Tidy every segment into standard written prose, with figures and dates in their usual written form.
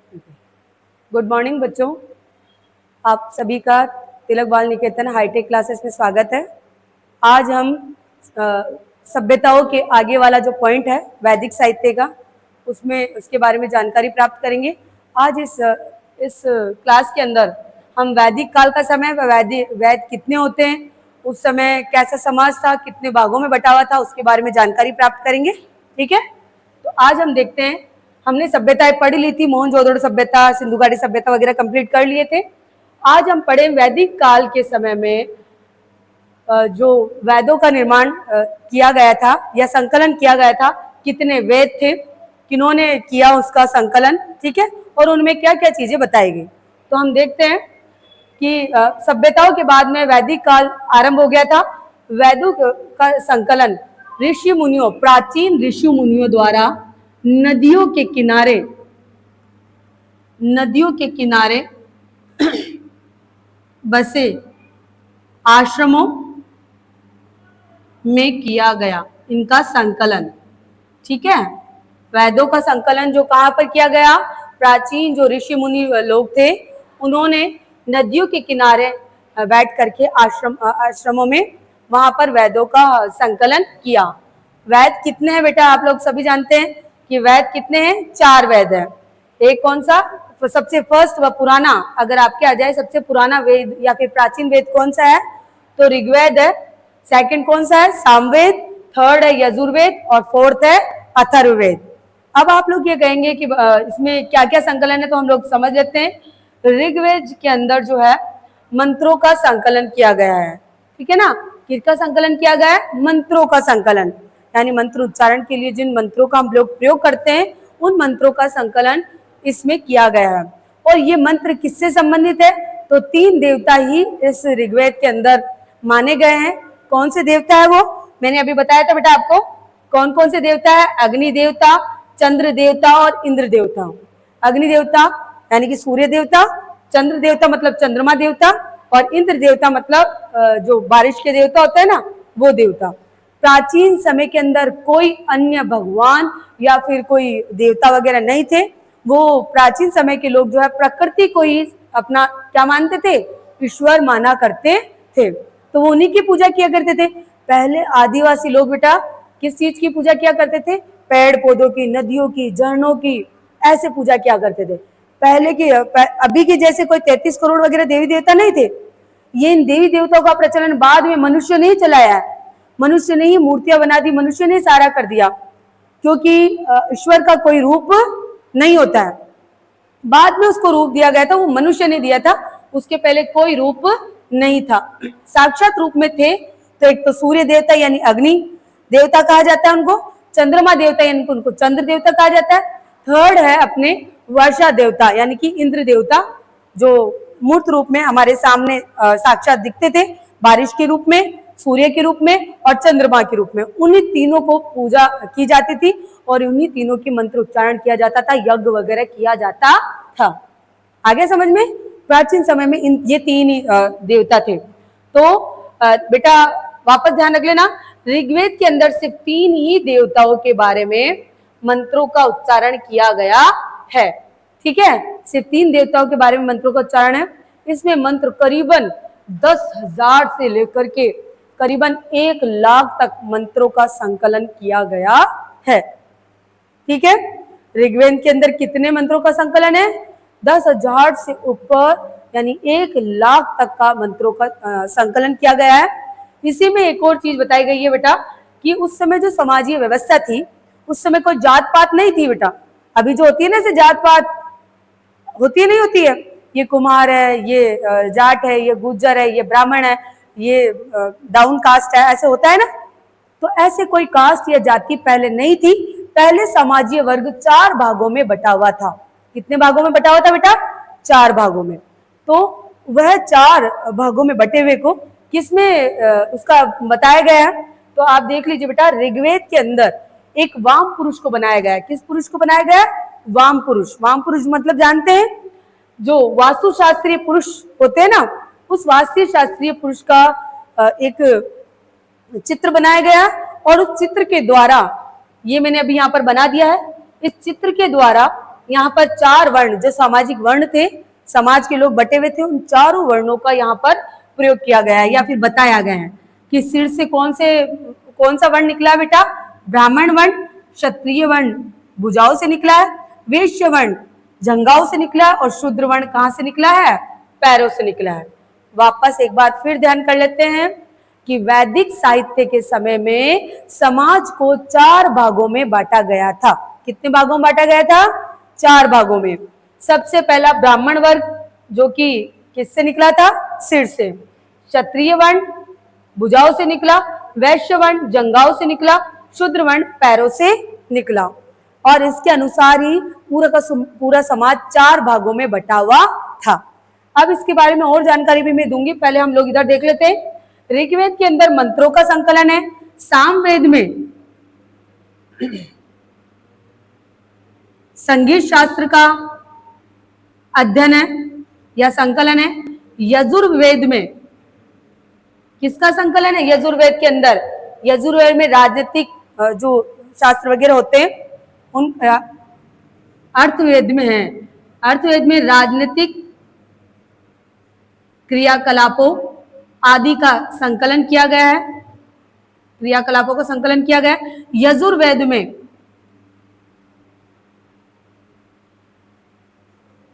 Good morning बच्चों, आप सभी का तिलक बाल निकेतन हाईटेक क्लासेस में स्वागत है। आज हम सभ्यताओं के आगे वाला जो पॉइंट है वैदिक साहित्य का, उसमें उसके बारे में जानकारी प्राप्त करेंगे। आज इस क्लास के अंदर हम वैदिक काल का समय वैद कितने होते हैं, उस समय कैसा समाज था, कितने भागों में बटा हुआ था, उसके बारे में जानकारी प्राप्त करेंगे। ठीक है, तो आज हम देखते हैं। हमने सभ्यताएं पढ़ ली थी, मोहनजोदड़ो सभ्यता, सिंधु घाटी सभ्यता वगैरह कंप्लीट कर लिए थे। आज हम पढ़े वैदिक काल के समय में जो वेदों का निर्माण किया गया था या संकलन किया गया था, कितने वेद थे, किन्होंने किया उसका संकलन, ठीक है, और उनमें क्या क्या चीजें बताई गई। तो हम देखते हैं कि सभ्यताओं के बाद में वैदिक काल आरंभ हो गया था। वेदों का संकलन ऋषि मुनियों, प्राचीन ऋषि मुनियों द्वारा नदियों के किनारे बसे आश्रमों में किया गया इनका संकलन। ठीक है, वेदों का संकलन जो कहाँ पर किया गया, प्राचीन जो ऋषि मुनि लोग थे उन्होंने नदियों के किनारे बैठ करके आश्रमों में वहां पर वेदों का संकलन किया। वेद कितने हैं बेटा, आप लोग सभी जानते हैं कि वेद कितने हैं, 4 वेद हैं। एक कौन सा, सबसे फर्स्ट व पुराना, अगर आपके आ जाए सबसे पुराना वेद या फिर प्राचीन वेद कौन सा है, तो ऋग्वेद है। सेकंड कौन सा है, सामवेद। थर्ड है यजुर्वेद और फोर्थ है अथर्ववेद। अब आप लोग ये कहेंगे कि इसमें क्या क्या संकलन है, तो हम लोग समझ लेते हैं। ऋग्वेद के अंदर जो है मंत्रों का संकलन किया गया है। ठीक है ना, किसका संकलन किया गया है, मंत्रों का संकलन, यानी मंत्र उच्चारण के लिए जिन मंत्रों का हम लोग प्रयोग करते हैं उन मंत्रों का संकलन इसमें किया गया है। और ये मंत्र किससे संबंधित है, तो 3 देवता ही इस ऋग्वेद के अंदर माने गए हैं। कौन से देवता है वो, मैंने अभी बताया था बेटा आपको, कौन कौन से देवता है, अग्नि देवता, चंद्र देवता और इंद्र देवता। अग्नि देवता यानी कि सूर्य देवता, चंद्र देवता मतलब चंद्रमा देवता, और इंद्र देवता मतलब जो बारिश के देवता होता है ना, वो देवता। प्राचीन समय के अंदर कोई अन्य भगवान या फिर कोई देवता वगैरह नहीं थे। वो प्राचीन समय के लोग जो है प्रकृति को ही अपना क्या मानते थे, ईश्वर माना करते थे, तो वो उन्हीं की पूजा किया करते थे। पहले आदिवासी लोग बेटा किस चीज की पूजा किया करते थे, पेड़ पौधों की, नदियों की, झरनों की, ऐसे पूजा किया करते थे। पहले की अभी के जैसे कोई 33 करोड़ वगैरह देवी देवता नहीं थे। ये इन देवी देवताओं का प्रचलन बाद में मनुष्य ने ही चलाया है, मनुष्य ने ही मूर्तियां बना दी, मनुष्य ने सारा कर दिया, क्योंकि ईश्वर का कोई रूप नहीं होता है। बाद में उसको रूप दिया गया था, वो मनुष्य ने दिया था, उसके पहले कोई रूप नहीं था। साक्षात रूप में थे तो एक तो सूर्य देवता यानी अग्नि देवता कहा जाता है उनको, चंद्रमा देवता यानी उनको चंद्र देवता कहा जाता है। थर्ड है अपने वर्षा देवता यानी कि इंद्र देवता, जो मूर्त रूप में हमारे सामने साक्षात दिखते थे, बारिश के रूप में, सूर्य के रूप में और चंद्रमा के रूप में। उन्हीं तीनों को पूजा की जाती थी और उन्हीं तीनों की मंत्र उच्चारण किया जाता था, यज्ञ वगैरह किया जाता था। आगे समझ में, प्राचीन समय में ये 3 ही देवता थे। तो बेटा वापस ध्यान रख लेना, ऋग्वेद के अंदर सिर्फ 3 ही देवताओं के बारे में मंत्रों का उच्चारण किया गया है। ठीक है, सिर्फ 3 देवताओं के बारे में मंत्रों का उच्चारण है। इसमें मंत्र करीबन 10,000 से लेकर के करीबन 1 लाख तक मंत्रों का संकलन किया गया है। ठीक है, ऋग्वेद के अंदर कितने मंत्रों का संकलन है, 10,000 से ऊपर यानी 1 लाख तक का मंत्रों का संकलन किया गया है। इसी में एक और चीज बताई गई है बेटा कि उस समय जो समाजीय व्यवस्था थी, उस समय कोई जात पात नहीं थी बेटा। अभी जो होती है ना, जात पात होती है नहीं होती है, ये कुमार है, ये जाट है, ये गुज्जर है, ये ब्राह्मण है, ये डाउन कास्ट है, ऐसे होता है ना। तो ऐसे कोई कास्ट या जाति पहले नहीं थी। पहले समाजीय वर्ग 4 भागों में बटा हुआ था। कितने भागों में बटा हुआ था बेटा, 4 भागों में। तो वह 4 भागों में बटे हुए को किसमें उसका बताया गया है, तो आप देख लीजिए बेटा, ऋग्वेद के अंदर एक वाम पुरुष को बनाया गया है। किस पुरुष को बनाया गया है, वाम पुरुष। वाम पुरुष मतलब जानते हैं, जो वास्तु शास्त्रीय पुरुष होते हैं ना, उस वास्तु शास्त्रीय पुरुष का एक चित्र बनाया गया और उस चित्र के द्वारा, ये मैंने अभी यहाँ पर बना दिया है, इस चित्र के द्वारा यहाँ पर 4 वर्ण जो सामाजिक वर्ण थे, समाज के लोग बटे हुए थे, उन चारों वर्णों का यहाँ पर प्रयोग किया गया है या फिर बताया गया है कि सिर से कौन सा वर्ण निकला है बेटा? ब्राह्मण वर्ण। क्षत्रिय वर्ण भुजाओं से निकला है, वैश्य वर्ण जंघाओं से निकला है, और शूद्र वर्ण कहाँ से निकला है? पैरों से निकला है। वापस एक बार फिर ध्यान कर लेते हैं कि वैदिक साहित्य के समय में समाज को 4 भागों में बांटा गया था। कितने भागों में बांटा गया था? 4 भागों में। सबसे पहला ब्राह्मण वर्ग, जो कि किससे निकला था? सिर से। क्षत्रिय वर्ण भुजाओं से निकला, वैश्य वर्ण जंघाओं से निकला, शूद्र वर्ण पैरों से निकला। और इसके अनुसार ही पूरा समाज 4 भागों में बटा हुआ था। अब इसके बारे में और जानकारी भी मैं दूंगी, पहले हम लोग इधर देख लेते हैं। ऋग्वेद के अंदर मंत्रों का संकलन है, सामवेद में संगीत शास्त्र का अध्ययन है या संकलन है। यजुर्वेद में किसका संकलन है? यजुर्वेद के अंदर, यजुर्वेद में राजनीतिक जो शास्त्र वगैरह होते हैं उन अर्थवेद में है। अर्थवेद में राजनीतिक क्रियाकलापों आदि का संकलन किया गया है, क्रियाकलापों का संकलन किया गया है। यजुर्वेद में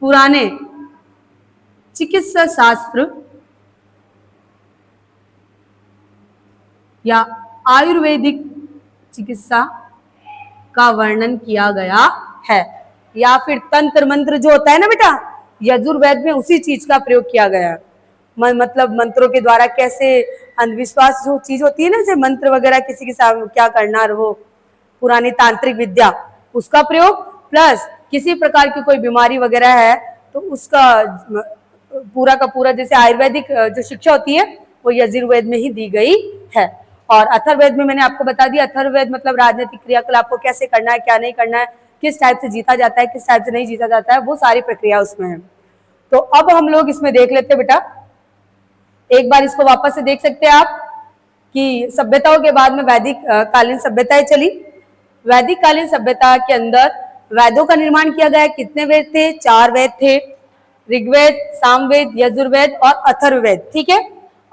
पुराने चिकित्सा शास्त्र या आयुर्वेदिक चिकित्सा का वर्णन किया गया है, या फिर तंत्र मंत्र जो होता है ना बेटा, यजुर्वेद में उसी चीज का प्रयोग किया गया है। मतलब मंत्रों के द्वारा कैसे अंधविश्वास जो चीज होती है ना, जैसे मंत्र वगैरह किसी के साथ क्या करना, वो पुरानी तांत्रिक विद्या, उसका प्रयोग, प्लस किसी प्रकार की कोई बीमारी वगैरह है तो उसका पूरा का पूरा, जैसे आयुर्वेदिक जो शिक्षा होती है वो यजुर्वेद में ही दी गई है। और अथर्ववेद में मैंने आपको बता दिया, अथर्ववेद मतलब राजनीतिक क्रियाकलाप को कैसे करना है, क्या नहीं करना है, किस टाइप से जीता जाता है, किस टाइप से नहीं जीता जाता है, वो सारी प्रक्रिया उसमें है। तो अब हम लोग इसमें देख लेते हैं बेटा, एक बार इसको वापस से देख सकते हैं आप कि सभ्यताओं के बाद में वैदिक कालीन सभ्यताएं चली। वैदिक कालीन सभ्यता के अंदर वेदों का निर्माण किया गया। कितने वेद थे? 4 वेद थे, ऋग्वेद, सामवेद, यजुर्वेद और अथर्ववेद। ठीक है।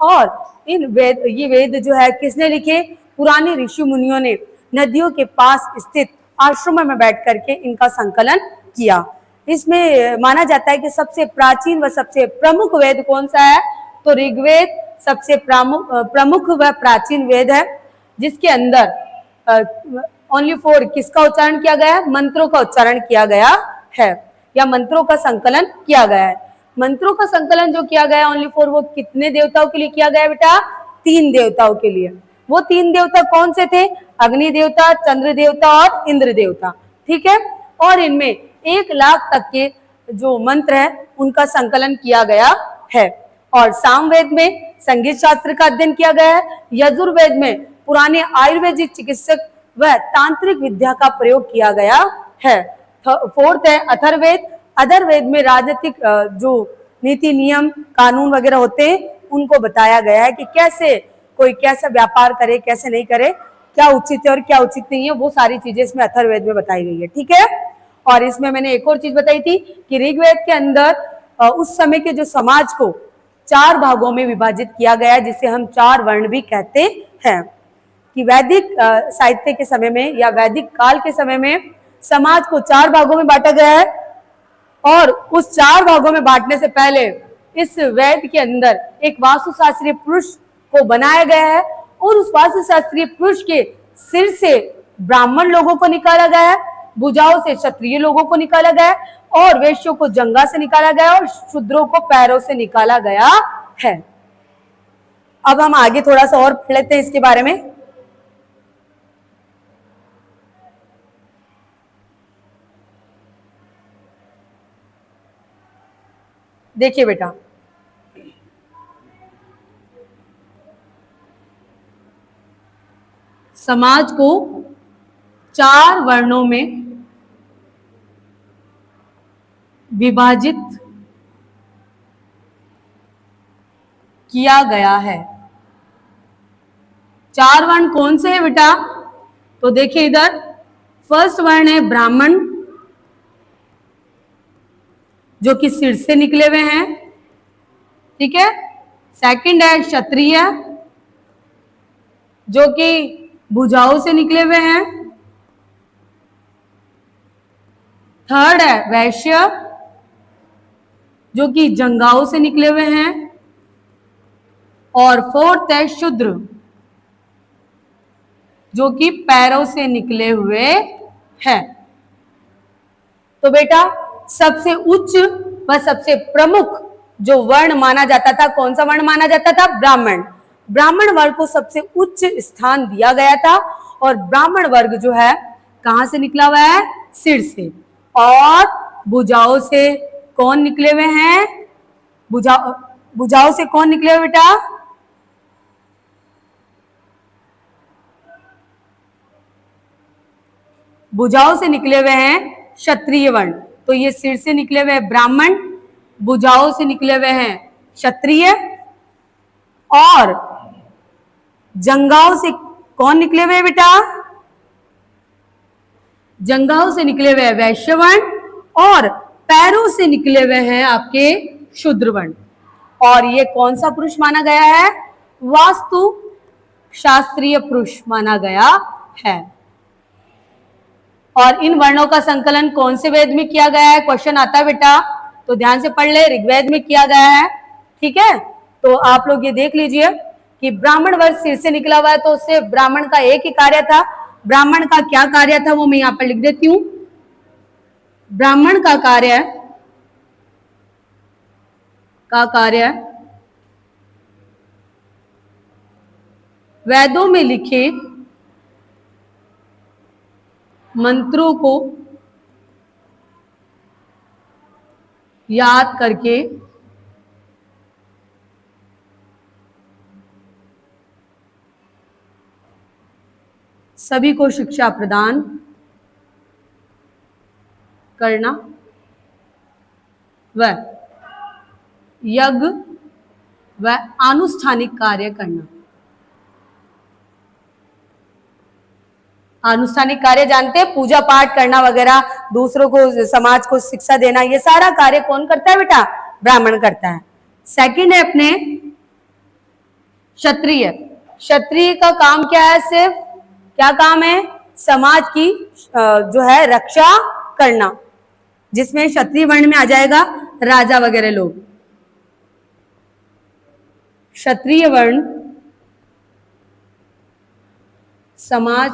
और ये वेद जो है किसने लिखे? पुराने ऋषि मुनियों ने नदियों के पास स्थित आश्रमों में बैठ करके इनका संकलन किया। इसमें माना जाता है कि सबसे प्राचीन व सबसे प्रमुख वेद कौन सा है? तो ऋग्वेद सबसे प्रमुख व प्राचीन वेद है, जिसके अंदर ओनली 4 किसका उच्चारण किया गया है? मंत्रों का उच्चारण किया गया है, या मंत्रों का संकलन किया गया है। मंत्रों का संकलन जो किया गया ओनली 4, वो कितने देवताओं के लिए किया गया बेटा? 3 देवताओं के लिए। वो 3 देवता कौन से थे? अग्नि देवता, चंद्र देवता और इंद्र देवता। ठीक है। और इनमें 1 लाख तक के जो मंत्र है उनका संकलन किया गया है। और सामवेद में संगीत शास्त्र का अध्ययन किया गया है। यजुर्वेद में पुराने आयुर्वेदिक चिकित्सक व तांत्रिक विद्या का प्रयोग किया गया है। 4th है अथर्ववेद। अथर्ववेद में राजनीतिक जो नीति नियम कानून वगैरह होते हैं उनको बताया गया है कि कैसे कोई कैसा व्यापार करे, कैसे नहीं करे, क्या उचित है और क्या उचित नहीं है, वो सारी चीजें इसमें अथर्ववेद में बताई गई है। ठीक है। और इसमें मैंने एक और चीज बताई थी कि ऋग्वेद के अंदर उस समय के जो समाज को 4 भागों में विभाजित किया गया है, जिसे हम 4 वर्ण भी कहते हैं। कि वैदिक साहित्य के समय में या वैदिक काल के समय में समाज को 4 भागों में बांटा गया है, और उस 4 भागों में बांटने से पहले इस वेद के अंदर एक वास्तुशास्त्रीय पुरुष को बनाया गया है, और उस वास्तुशास्त्रीय पुरुष के सिर से ब्राह्मण लोगों को निकाला गया है, भुजाओं से क्षत्रिय लोगों को निकाला गया है, और वैश्यों को जंघा से निकाला गया और शूद्रों को पैरों से निकाला गया है। अब हम आगे थोड़ा सा और पढ़ लेते हैं इसके बारे में। देखिए बेटा, समाज को 4 वर्णों में विभाजित किया गया है। 4 वर्ण कौन से हैं बेटा? तो देखिए इधर, फर्स्ट वर्ण है ब्राह्मण, जो कि सिर से निकले हुए हैं, ठीक है। सेकंड है क्षत्रिय, जो कि भुजाओं से निकले हुए हैं। थर्ड है वैश्य, जो कि जंघाओं से निकले हुए हैं। और फोर्थ है शूद्र, जो कि पैरों से निकले हुए हैं। तो बेटा सबसे उच्च व सबसे प्रमुख जो वर्ण माना जाता था, कौन सा वर्ण माना जाता था? ब्राह्मण। ब्राह्मण वर्ग को सबसे उच्च स्थान दिया गया था। और ब्राह्मण वर्ग जो है कहां से निकला हुआ है? सिर से। और भुजाओं से कौन निकले हुए हैं? भुजाओं से कौन निकले हुए बेटा? भुजाओं से निकले हुए हैं क्षत्रिय वर्ण। तो ये सिर से निकले हुए हैं ब्राह्मण, भुजाओं से निकले हुए हैं क्षत्रिय, और जंघाओं से कौन निकले हुए हैं बेटा? जंघाओं से निकले हुए हैं वैश्य वर्ण, और पैरों से निकले हुए हैं आपके शूद्र वर्ण। और ये कौन सा पुरुष माना गया है? वास्तु शास्त्रीय पुरुष माना गया है। और इन वर्णों का संकलन कौन से वेद में किया गया है? क्वेश्चन आता है बेटा, तो ध्यान से पढ़ ले। ऋग्वेद में किया गया है, ठीक है। तो आप लोग ये देख लीजिए कि ब्राह्मण वर्ग सिर से निकला हुआ है, तो उससे ब्राह्मण का एक ही कार्य था। ब्राह्मण का क्या कार्य था वो मैं यहां पर लिख देती हूं। ब्राह्मण का कार्य वेदों में लिखे मंत्रों को याद करके सभी को शिक्षा प्रदान करना व यज्ञ व आनुष्ठानिक कार्य करना। आनुष्ठानिक कार्य जानते हैं, पूजा पाठ करना वगैरह, दूसरों को समाज को शिक्षा देना, ये सारा कार्य कौन करता है बेटा? ब्राह्मण करता है। सेकंड है अपने क्षत्रिय। क्षत्रिय का काम क्या है? सिर्फ क्या काम है? समाज की जो है रक्षा करना, जिसमें क्षत्रिय वर्ण में आ जाएगा राजा वगैरह लोग। क्षत्रिय वर्ण समाज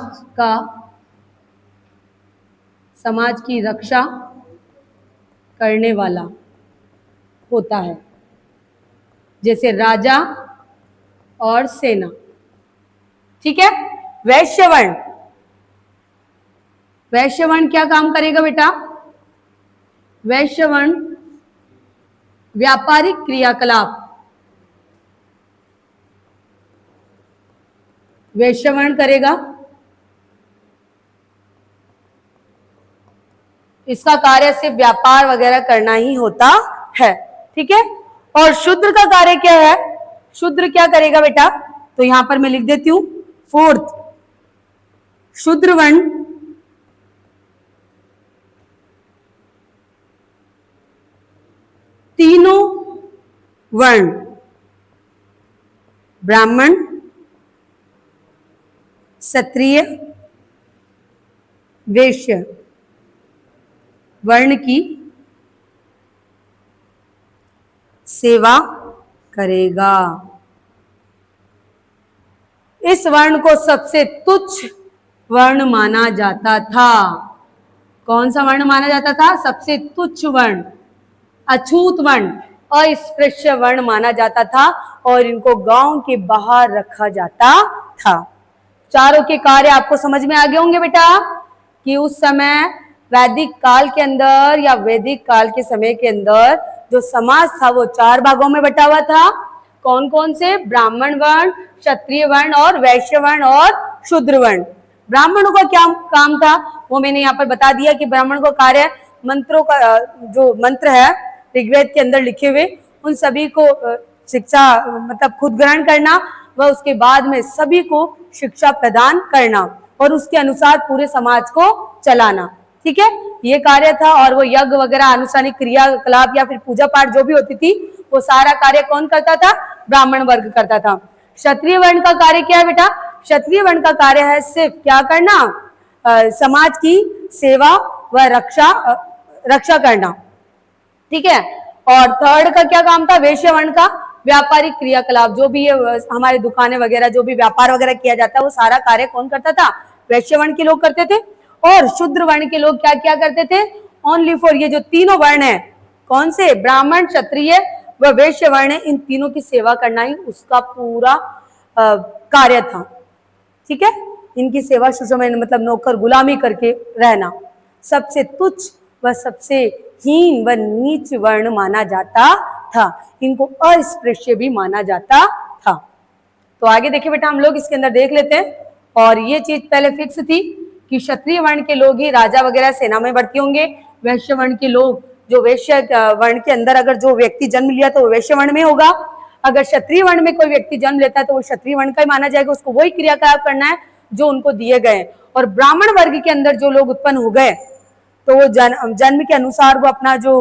की रक्षा करने वाला होता है, जैसे राजा और सेना, ठीक है। वैश्य वर्ण क्या काम करेगा बेटा? वैश्य वर्ण व्यापारिक क्रियाकलाप, वैश्य वर्ण करेगा। इसका कार्य सिर्फ व्यापार वगैरह करना ही होता है, ठीक है। और शूद्र का कार्य क्या है? शूद्र क्या करेगा बेटा? तो यहां पर मैं लिख देती हूं फोर्थ, शूद्र वर्ण तीनों वर्ण ब्राह्मण, क्षत्रिय, वैश्य वर्ण की सेवा करेगा। इस वर्ण को सबसे तुच्छ वर्ण माना जाता था। कौन सा वर्ण माना जाता था? सबसे तुच्छ वर्ण, अछूत वर्ण, अस्पृश्य वर्ण माना जाता था, और इनको गांव के बाहर रखा जाता था। चारों के कार्य आपको समझ में आ गए होंगे बेटा, कि उस समय वैदिक काल के अंदर या वैदिक काल के समय के अंदर जो समाज था वो चार भागों में बटा हुआ था। कौन कौन से? ब्राह्मण वर्ण, क्षत्रिय वर्ण और वैश्य वर्ण और शूद्र वर्ण। ब्राह्मणों का क्या काम था वो मैंने यहाँ पर बता दिया कि ब्राह्मण को कार्य मंत्रों का, जो मंत्र है ऋग्वेद के अंदर लिखे हुए, उन सभी को शिक्षा मतलब खुद ग्रहण करना व उसके बाद में सभी को शिक्षा प्रदान करना और उसके अनुसार पूरे समाज को चलाना, ठीक है। ये कार्य था। और वो यज्ञ वगैरह अनुष्ठानिक क्रियाकलाप या फिर पूजा पाठ जो भी होती थी वो सारा कार्य कौन करता था? ब्राह्मण वर्ग करता था। क्षत्रिय वर्ण का कार्य क्या है बेटा? क्षत्रिय वर्ण का कार्य है सिर्फ क्या करना? समाज की सेवा व रक्षा करना। ठीक है। और थर्ड का क्या काम था? वैश्य वर्ण का व्यापारिक क्रियाकलाप, जो भी हमारे दुकानें वगैरह जो भी व्यापार वगैरह किया जाता है वो सारा कार्य कौन करता था? वैश्य वर्ण के लोग करते थे। और शूद्र वर्ण के लोग क्या क्या करते थे? ओनली फॉर ये जो तीनों वर्ण है, कौन से? ब्राह्मण, क्षत्रिय व वैश्य वर्ण, इन तीनों की सेवा करना ही उसका पूरा कार्य था। ठीक है। इनकी सेवा शुश्रूषा मतलब नौकर गुलामी करके रहना। सबसे तुच्छ व सबसे हीन व नीच वर्ण माना जाता था। इनको अस्पृश्य भी माना जाता था। तो आगे देखिए बेटा, हम लोग इसके अंदर देख लेते हैं। और ये चीज पहले फिक्स थी कि क्षत्रिय वर्ण के लोग ही राजा वगैरह सेना में भर्ती होंगे। वैश्य वर्ण के लोग, जो वैश्य वर्ण के अंदर अगर जो व्यक्ति जन्म लिया तो वो वैश्य वर्ण में होगा। अगर क्षत्रिय वर्ण में कोई व्यक्ति जन्म लेता है तो वो क्षत्रिय वर्ण का ही माना जाएगा, उसको वही क्रियाकलाप करना है जो उनको दिए गए। और ब्राह्मण वर्ग के अंदर जो लोग उत्पन्न हो गए तो वो जन्म के अनुसार वो अपना जो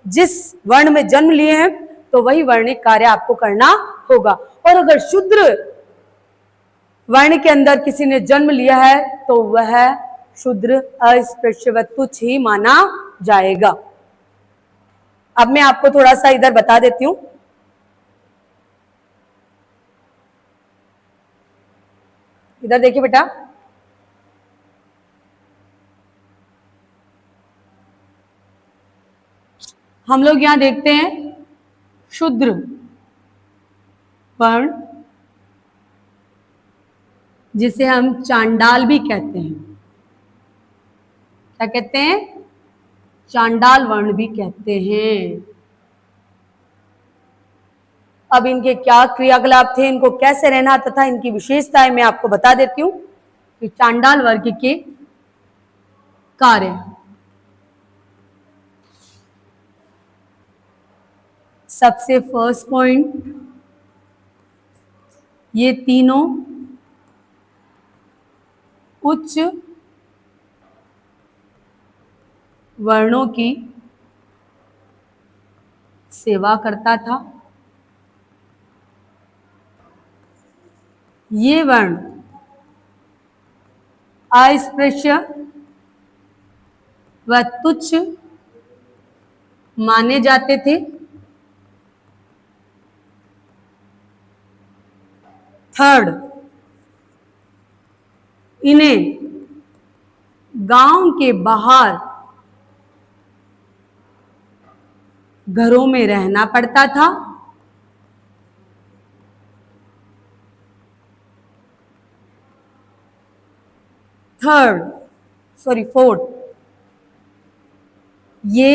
जिस वर्ण में जन्म लिए हैं तो वही वर्णिक कार्य आपको करना होगा। और अगर शूद्र वर्ण के अंदर किसी ने जन्म लिया है तो वह शूद्र अस्पृश्य व तुच्छ ही माना जाएगा। अब मैं आपको थोड़ा सा इधर बता देती हूं। इधर देखिए बेटा, हम लोग यहां देखते हैं शूद्र वर्ण, जिसे हम चांडाल भी कहते हैं। क्या कहते हैं? चांडाल वर्ण भी कहते हैं। अब इनके क्या क्रियाकलाप थे, इनको कैसे रहना तथा इनकी विशेषताएं मैं आपको बता देती हूं कि चांडाल वर्ग के कार्य। सबसे फर्स्ट पॉइंट, ये तीनों उच्च वर्णों की सेवा करता था। ये वर्ण अस्पृश्य व तुच्छ माने जाते थे। थर्ड, इन्हें गांव के बाहर घरों में रहना पड़ता था। फोर्थ, ये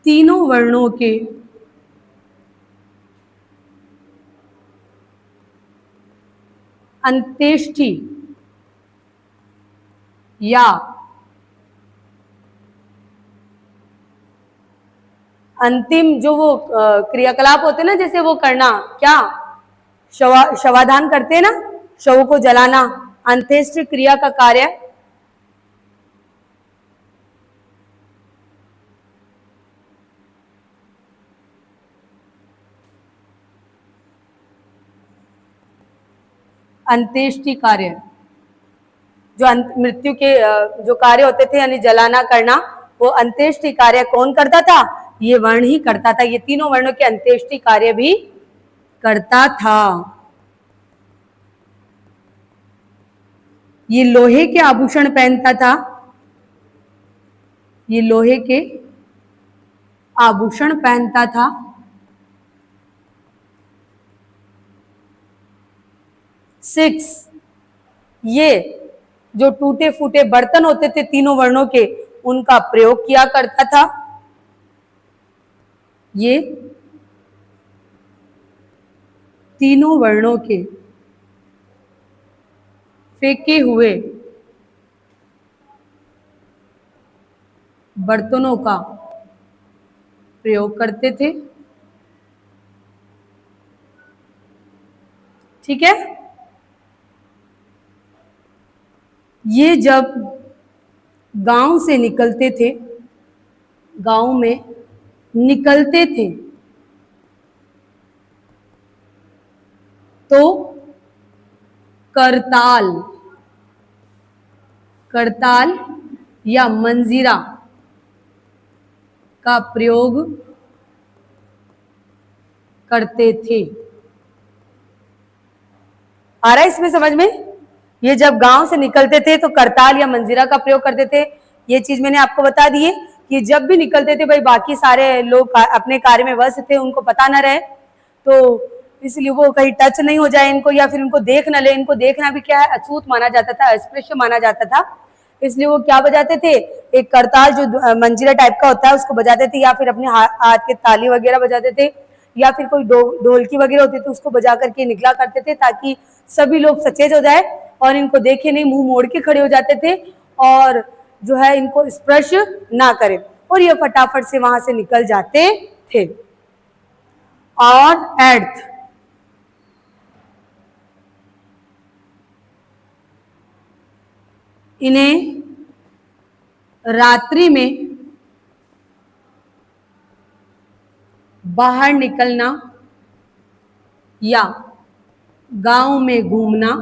तीनों वर्णों के अंत्येष्टि या अंतिम जो वो क्रियाकलाप होते हैं ना, जैसे वो करना क्या, शवाधान करते हैं ना, शव को जलाना, अंत्येष्टि क्रिया का कार्य अंत्येष्टि कार्य, जो मृत्यु के जो कार्य होते थे यानी जलाना करना, वो अंत्येष्टि कार्य कौन करता था? ये वर्ण ही करता था। ये तीनों वर्णों के अंत्येष्टि कार्य भी करता था। ये लोहे के आभूषण पहनता था। ये लोहे के आभूषण पहनता था। सिक्स, ये जो टूटे फूटे बर्तन होते थे तीनों वर्णों के, उनका प्रयोग किया करता था। ये तीनों वर्णों के फेंके हुए बर्तनों का प्रयोग करते थे। ठीक है। ये जब गांव से निकलते थे, गांव में निकलते थे तो करताल, करताल या मंजीरा का प्रयोग करते थे। आ रहा है इसमें समझ में? ये जब गांव से निकलते थे तो करताल या मंजीरा का प्रयोग करते थे। ये चीज मैंने आपको बता दी है कि जब भी निकलते थे भाई बाकी सारे लोग अपने कार्य में व्यस्त थे, उनको पता न रहे, तो इसलिए वो कहीं टच नहीं हो जाए इनको या फिर इनको देख न ले। इनको देखना भी क्या है, अछूत माना जाता था, अस्पृश्य माना जाता था। इसलिए वो क्या बजाते थे, एक करताल जो मंजीरा टाइप का होता है उसको बजाते थे, या फिर अपने हाथ के ताली वगैरह बजाते थे, या फिर कोई ढोलकी वगैरह होती थी उसको बजा करके निकला करते थे, ताकि सभी लोग सचेत हो जाए और इनको देखे नहीं, मुंह मोड़ के खड़े हो जाते थे और जो है इनको स्पर्श ना करे, और ये फटाफट से वहां से निकल जाते थे। और अर्थ, इन्हें रात्रि में बाहर निकलना या गांव में घूमना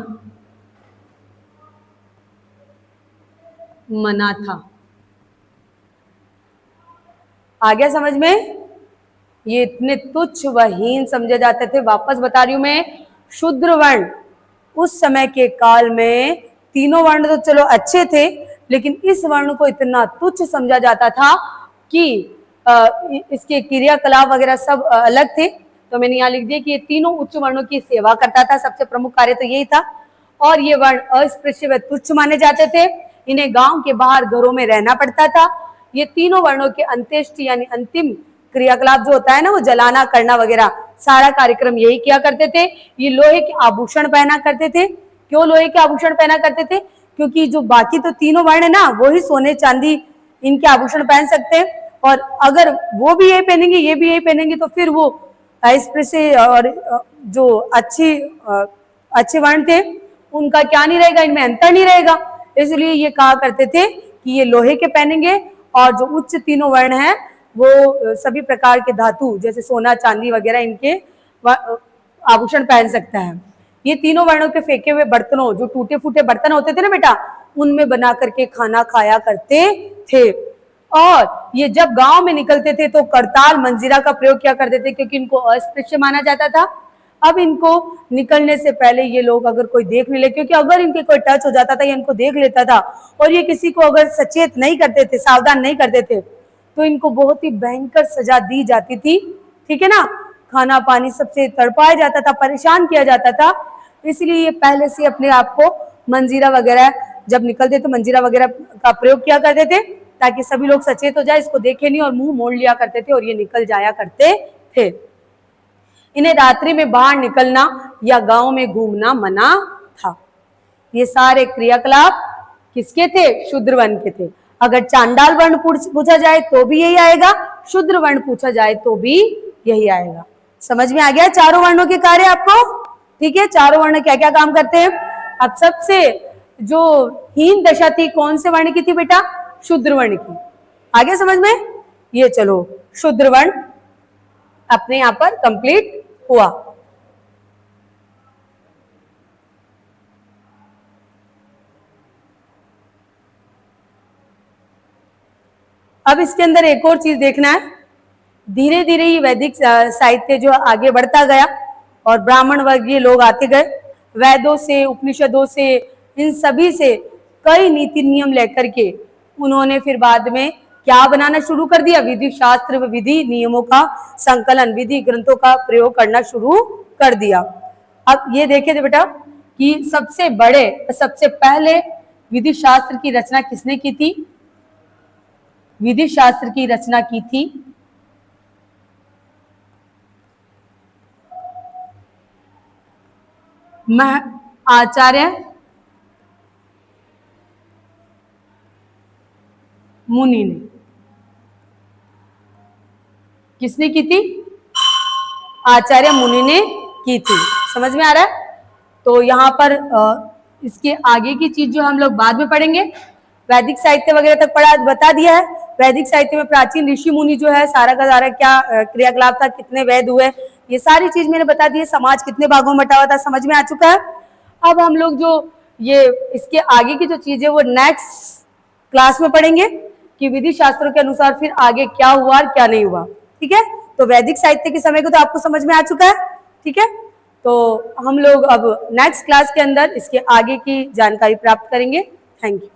मना था। आ गया समझ में? ये इतने तुच्छ व हीन समझे जाते थे। वापस बता रही हूं मैं, शूद्र वर्ण उस समय के काल में, तीनों वर्ण तो चलो अच्छे थे, लेकिन इस वर्ण को इतना तुच्छ समझा जाता था कि इसके क्रियाकलाप वगैरह सब अलग थे। तो मैंने यहाँ लिख दिया कि ये तीनों उच्च वर्णों की सेवा करता था, सबसे प्रमुख कार्य तो यही था। और ये वर्ण अस्पृश्य व तुच्छ माने जाते थे, इन्हें गांव के बाहर घरों में रहना पड़ता था। ये तीनों वर्णों के अंत्येष्टि यानी अंतिम क्रियाकलाप जो होता है ना, वो जलाना करना वगैरह सारा कार्यक्रम यही किया करते थे। ये लोहे के आभूषण पहना करते थे। क्यों लोहे के आभूषण पहना करते थे? क्योंकि जो बाकी तो तीनों वर्ण है ना, वो ही सोने चांदी इनके आभूषण पहन सकते हैं, और अगर वो भी यही पहनेंगे ये भी यही पहनेंगे तो फिर वो अस्पृश्य और जो अच्छे वर्ण थे उनका क्या नहीं रहेगा, इनमें अंतर नहीं रहेगा। इसलिए ये कहा करते थे कि ये लोहे के पहनेंगे, और जो उच्च तीनों वर्ण हैं वो सभी प्रकार के धातु जैसे सोना चांदी वगैरह इनके आभूषण पहन सकता है। ये तीनों वर्णों के फेंके हुए बर्तनों, जो टूटे फूटे बर्तन होते थे ना बेटा, उनमें बना करके खाना खाया करते थे। और ये जब गांव में निकलते थे तो करताल मंजीरा का प्रयोग किया करते थे, क्योंकि इनको अस्पृश्य माना जाता था। अब इनको निकलने से पहले ये लोग अगर कोई देख नहीं ले, क्योंकि अगर इनके कोई टच हो जाता था या इनको देख लेता था और ये किसी को अगर सचेत नहीं करते थे, सावधान नहीं करते थे, तो इनको बहुत ही भयंकर सजा दी जाती थी। ठीक है ना, खाना पानी सबसे तड़पाया जाता था, परेशान किया जाता था। इसलिए ये पहले से अपने आप को मंजीरा वगैरह जब निकलते तो मंजीरा वगैरह का प्रयोग किया करते थे, ताकि सभी लोग सचेत हो जाए, इसको देखे नहीं और मुंह मोड़ लिया करते थे और ये निकल जाया करते थे। इन्हें रात्रि में बाहर निकलना या गांव में घूमना मना था। ये सारे क्रियाकलाप किसके थे? शूद्र वर्ण के थे। अगर चांडाल वर्ण पूछा जाए तो भी यही आएगा, शूद्र वर्ण पूछा जाए तो भी यही आएगा। समझ में आ गया चारों वर्णों के कार्य आपको? ठीक है, चारों वर्ण क्या क्या काम करते हैं। अब सबसे जो हीन दशा थी कौन से वर्ण की थी बेटा? शूद्र वर्ण की। आगे समझ में? ये चलो शूद्र वर्ण अपने यहां पर कंप्लीट हुआ। अब इसके अंदर एक और चीज देखना है। धीरे धीरे ही वैदिक साहित्य जो आगे बढ़ता गया और ब्राह्मण वर्गीय लोग आते गए। वेदों से, उपनिषदों से, इन सभी से कई नीति नियम लेकर के उन्होंने फिर बाद में क्या बनाना शुरू कर दिया? विधि शास्त्र व विधि नियमों का संकलन, विधि ग्रंथों का प्रयोग करना शुरू कर दिया। अब ये देखे थे बेटा कि सबसे बड़े, सबसे पहले विधि शास्त्र की रचना किसने की थी? विधि शास्त्र की रचना की थी आचार्य मुनि ने। किसने की थी? आचार्य मुनि ने की थी। समझ में आ रहा है? तो यहाँ पर इसके आगे की चीज जो हम लोग बाद में पढ़ेंगे, वैदिक साहित्य वगैरह तक पढ़ा बता दिया है। वैदिक साहित्य में प्राचीन ऋषि मुनि जो है सारा का सारा क्या क्रियाकलाप था, कितने वेद हुए, ये सारी चीज मैंने बता दी है। समाज कितने भागों में बटा हुआ था समझ में आ चुका है। अब हम लोग जो ये इसके आगे की जो चीजें वो नेक्स्ट क्लास में पढ़ेंगे कि विधि शास्त्रों के अनुसार फिर आगे क्या हुआ और क्या नहीं हुआ। ठीक है, तो वैदिक साहित्य के समय को तो आपको समझ में आ चुका है। ठीक है, तो हम लोग अब नेक्स्ट क्लास के अंदर इसके आगे की जानकारी प्राप्त करेंगे। Thank you.